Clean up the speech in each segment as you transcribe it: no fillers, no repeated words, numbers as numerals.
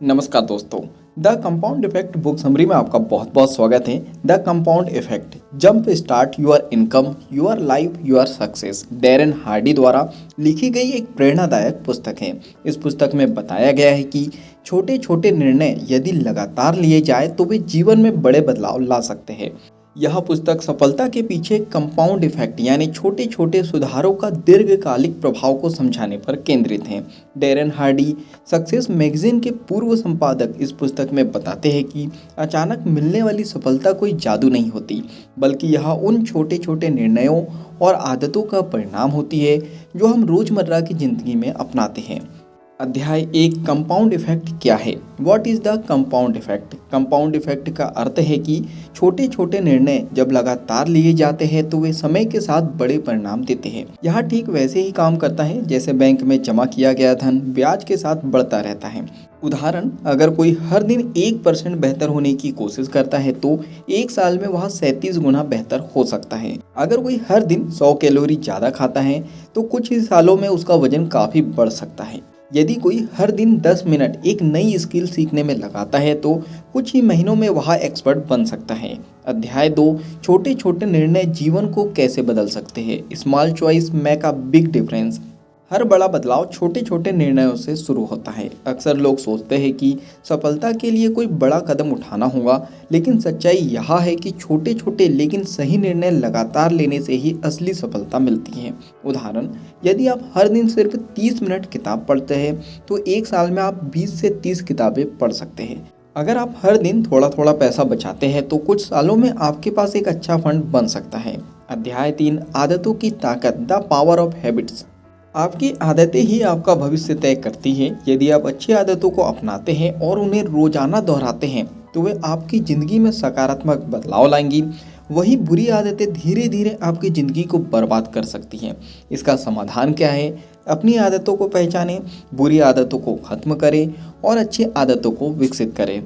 नमस्कार दोस्तों। The compound effect book summary में आपका बहुत बहुत स्वागत है। The compound effect jump start your income your life your success Darren Hardy द्वारा लिखी गई एक प्रेरणादायक पुस्तक है। इस पुस्तक में बताया गया है कि छोटे छोटे निर्णय यदि लगातार लिए जाए तो वे जीवन में बड़े बदलाव ला सकते हैं। यह पुस्तक सफलता के पीछे कंपाउंड इफेक्ट यानी छोटे छोटे सुधारों का दीर्घकालिक प्रभाव को समझाने पर केंद्रित है। डैरेन हार्डी सक्सेस मैगजीन के पूर्व संपादक इस पुस्तक में बताते हैं कि अचानक मिलने वाली सफलता कोई जादू नहीं होती, बल्कि यह उन छोटे छोटे निर्णयों और आदतों का परिणाम होती है जो हम रोजमर्रा की जिंदगी में अपनाते हैं। अध्याय 1 कंपाउंड इफेक्ट क्या है? What is the compound effect? Compound effect का अर्थ है कि छोटे छोटे निर्णय जब लगातार लिए जाते हैं तो वे समय के साथ बड़े परिणाम देते हैं। यह ठीक वैसे ही काम करता है जैसे बैंक में जमा किया गया धन ब्याज के साथ बढ़ता रहता है। उदाहरण, अगर कोई हर दिन 1% बेहतर होने की कोशिश करता है तो एक साल में वह 37 गुना बेहतर हो सकता है। अगर कोई हर दिन 100 कैलोरी ज़्यादा खाता है तो कुछ ही सालों में उसका वजन काफ़ी बढ़ सकता है। यदि कोई हर दिन 10 मिनट एक नई स्किल सीखने में लगाता है तो कुछ ही महीनों में वह एक्सपर्ट बन सकता है। अध्याय 2 छोटे छोटे निर्णय जीवन को कैसे बदल सकते हैं? Small choice make a big difference. हर बड़ा बदलाव छोटे छोटे निर्णयों से शुरू होता है। अक्सर लोग सोचते हैं कि सफलता के लिए कोई बड़ा कदम उठाना होगा, लेकिन सच्चाई यह है कि छोटे छोटे लेकिन सही निर्णय लगातार लेने से ही असली सफलता मिलती है। उदाहरण, यदि आप हर दिन सिर्फ 30 मिनट किताब पढ़ते हैं तो एक साल में आप 20 से 30 किताबें पढ़ सकते हैं। अगर आप हर दिन थोड़ा थोड़ा पैसा बचाते हैं तो कुछ सालों में आपके पास एक अच्छा फंड बन सकता है। अध्याय 3 आदतों की ताकत द पावर ऑफ हैबिट्स। आपकी आदतें ही आपका भविष्य तय करती है। यदि आप अच्छी आदतों को अपनाते हैं और उन्हें रोजाना दोहराते हैं तो वे आपकी ज़िंदगी में सकारात्मक बदलाव लाएंगी। वही बुरी आदतें धीरे धीरे आपकी ज़िंदगी को बर्बाद कर सकती हैं। इसका समाधान क्या है? अपनी आदतों को पहचानें, बुरी आदतों को खत्म करें और अच्छी आदतों को विकसित करें।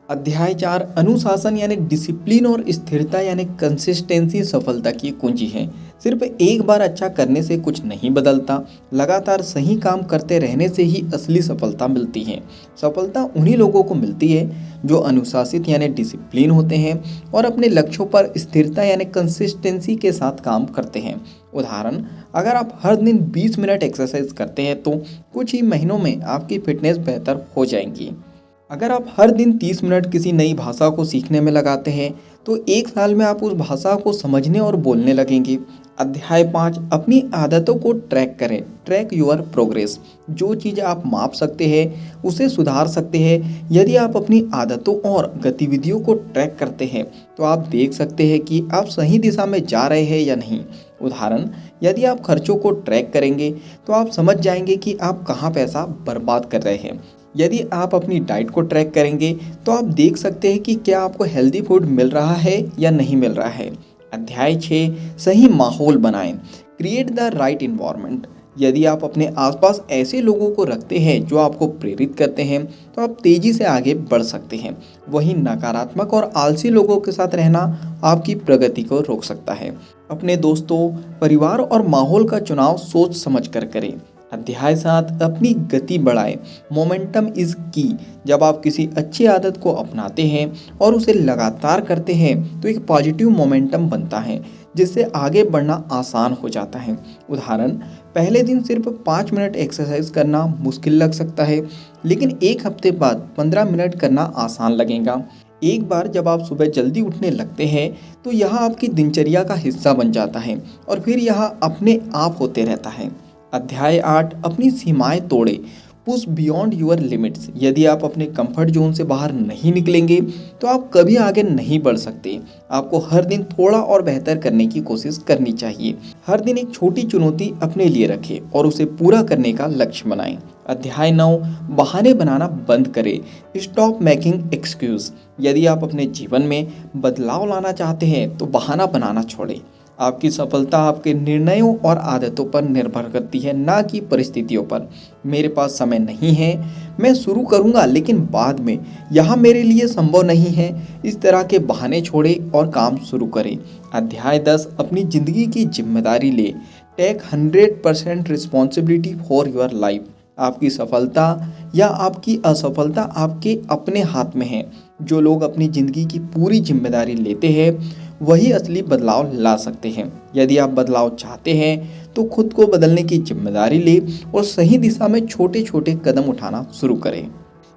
अध्याय 4 अनुशासन यानी डिसिप्लिन और स्थिरता यानी कंसिस्टेंसी सफलता की कुंजी है। सिर्फ एक बार अच्छा करने से कुछ नहीं बदलता, लगातार सही काम करते रहने से ही असली सफलता मिलती है। सफलता उन्हीं लोगों को मिलती है जो अनुशासित यानी डिसिप्लिन होते हैं और अपने लक्ष्यों पर स्थिरता यानी कंसिस्टेंसी के साथ काम करते हैं। उदाहरण, अगर आप हर दिन 20 मिनट एक्सरसाइज करते हैं तो कुछ ही महीनों में आपकी फिटनेस बेहतर हो जाएगी। अगर आप हर दिन 30 मिनट किसी नई भाषा को सीखने में लगाते हैं तो एक साल में आप उस भाषा को समझने और बोलने लगेंगे। अध्याय 5 अपनी आदतों को ट्रैक करें। Track your progress. जो चीज़ आप माप सकते हैं उसे सुधार सकते हैं। यदि आप अपनी आदतों और गतिविधियों को ट्रैक करते हैं तो आप देख सकते हैं कि आप सही दिशा में जा रहे हैं या नहीं। उदाहरण, यदि आप खर्चों को ट्रैक करेंगे तो आप समझ जाएंगे कि आप कहाँ पैसा बर्बाद कर रहे हैं। यदि आप अपनी डाइट को ट्रैक करेंगे तो आप देख सकते हैं कि क्या आपको हेल्दी फूड मिल रहा है या नहीं मिल रहा है। अध्याय 6 सही माहौल बनाएं। Create the right environment. यदि आप अपने आसपास ऐसे लोगों को रखते हैं जो आपको प्रेरित करते हैं तो आप तेजी से आगे बढ़ सकते हैं। वहीं नकारात्मक और आलसी लोगों के साथ रहना आपकी प्रगति को रोक सकता है। अपने दोस्तों, परिवार और माहौल का चुनाव सोच समझ कर करें। अध्याय 7 अपनी गति बढ़ाएं। मोमेंटम इज की। जब आप किसी अच्छी आदत को अपनाते हैं और उसे लगातार करते हैं तो एक पॉजिटिव मोमेंटम बनता है जिससे आगे बढ़ना आसान हो जाता है। उदाहरण, पहले दिन सिर्फ 5 मिनट एक्सरसाइज करना मुश्किल लग सकता है, लेकिन एक हफ्ते बाद 15 मिनट करना आसान लगेगा। एक बार जब आप सुबह जल्दी उठने लगते हैं तो यह आपकी दिनचर्या का हिस्सा बन जाता है और फिर यह अपने आप होते रहता है। अध्याय 8 अपनी सीमाएं तोड़ें। Push beyond your limits. यदि आप अपने कंफर्ट जोन से बाहर नहीं निकलेंगे तो आप कभी आगे नहीं बढ़ सकते। आपको हर दिन थोड़ा और बेहतर करने की कोशिश करनी चाहिए। हर दिन एक छोटी चुनौती अपने लिए रखें और उसे पूरा करने का लक्ष्य बनाएं। अध्याय 9 बहाने बनाना बंद करें। Stop making excuse. यदि आप अपने जीवन में बदलाव लाना चाहते हैं तो बहाना बनाना छोड़ें। आपकी सफलता आपके निर्णयों और आदतों पर निर्भर करती है, ना कि परिस्थितियों पर। मेरे पास समय नहीं है, मैं शुरू करूंगा लेकिन बाद में, यह मेरे लिए संभव नहीं है, इस तरह के बहाने छोड़ें और काम शुरू करें। अध्याय 10 अपनी ज़िंदगी की जिम्मेदारी ले। Take 100% responsibility for your life. आपकी सफलता या आपकी असफलता आपके अपने हाथ में है। जो लोग अपनी ज़िंदगी की पूरी जिम्मेदारी लेते हैं वही असली बदलाव ला सकते हैं। यदि आप बदलाव चाहते हैं तो खुद को बदलने की जिम्मेदारी ले और सही दिशा में छोटे छोटे कदम उठाना शुरू करें।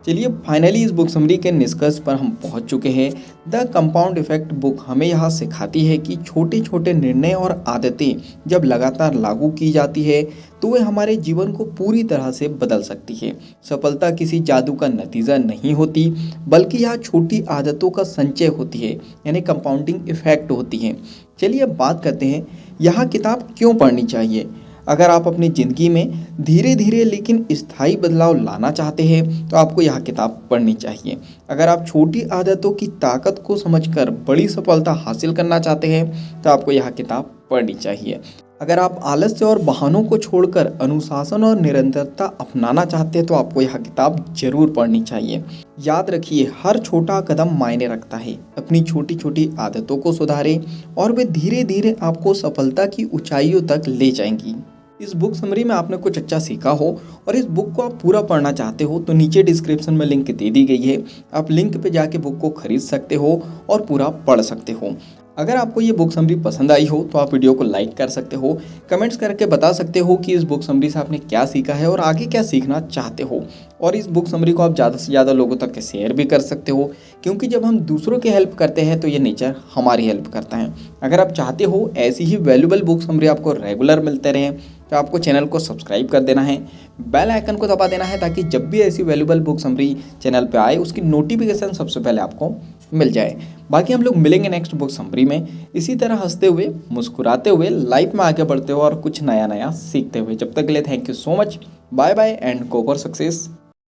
चलिए फाइनली इस बुक समरी के निष्कर्ष पर हम पहुंच चुके हैं। द कंपाउंड इफेक्ट बुक हमें यह सिखाती है कि छोटे छोटे निर्णय और आदतें जब लगातार लागू की जाती है तो वे हमारे जीवन को पूरी तरह से बदल सकती है। सफलता किसी जादू का नतीजा नहीं होती, बल्कि यह छोटी आदतों का संचय होती है, यानी कंपाउंडिंग इफेक्ट होती है। चलिए अब बात करते हैं यह किताब क्यों पढ़नी चाहिए। अगर आप अपनी ज़िंदगी में धीरे धीरे लेकिन स्थायी बदलाव लाना चाहते हैं तो आपको यह किताब पढ़नी चाहिए। अगर आप छोटी आदतों की ताकत को समझकर बड़ी सफलता हासिल करना चाहते हैं तो आपको यह किताब पढ़नी चाहिए। अगर आप आलस्य और बहानों को छोड़कर अनुशासन और निरंतरता अपनाना चाहते हैं तो आपको यह किताब जरूर पढ़नी चाहिए। याद रखिए, हर छोटा कदम मायने रखता है। अपनी छोटी छोटी आदतों को सुधारें और वे धीरे धीरे आपको सफलता की ऊंचाइयों तक ले जाएंगी। इस बुक समरी में आपने कुछ अच्छा सीखा हो और इस बुक को आप पूरा पढ़ना चाहते हो तो नीचे डिस्क्रिप्शन में लिंक दे दी गई है। आप लिंक पे जाके बुक को खरीद सकते हो और पूरा पढ़ सकते हो। अगर आपको ये बुक समरी पसंद आई हो तो आप वीडियो को लाइक कर सकते हो, कमेंट्स करके बता सकते हो कि इस बुक समरी से आपने क्या सीखा है और आगे क्या सीखना चाहते हो। और इस बुक समरी को आप ज़्यादा से ज़्यादा लोगों तक शेयर भी कर सकते हो, क्योंकि जब हम दूसरों की हेल्प करते हैं तो ये नेचर हमारी हेल्प करता है। अगर आप चाहते हो ऐसी ही वैल्यूबल बुक समरी आपको रेगुलर मिलते रहें तो आपको चैनल को सब्सक्राइब कर देना है, बेल आइकन को दबा देना है, ताकि जब भी ऐसी वैल्यूबल बुक समरी चैनल पे आए उसकी नोटिफिकेशन सबसे पहले आपको मिल जाए। बाकी हम लोग मिलेंगे नेक्स्ट बुक समरी में इसी तरह हंसते हुए, मुस्कुराते हुए, लाइफ में आगे बढ़ते हुए और कुछ नया नया सीखते हुए। जब तक के लिए thank you so much, bye bye and go for success.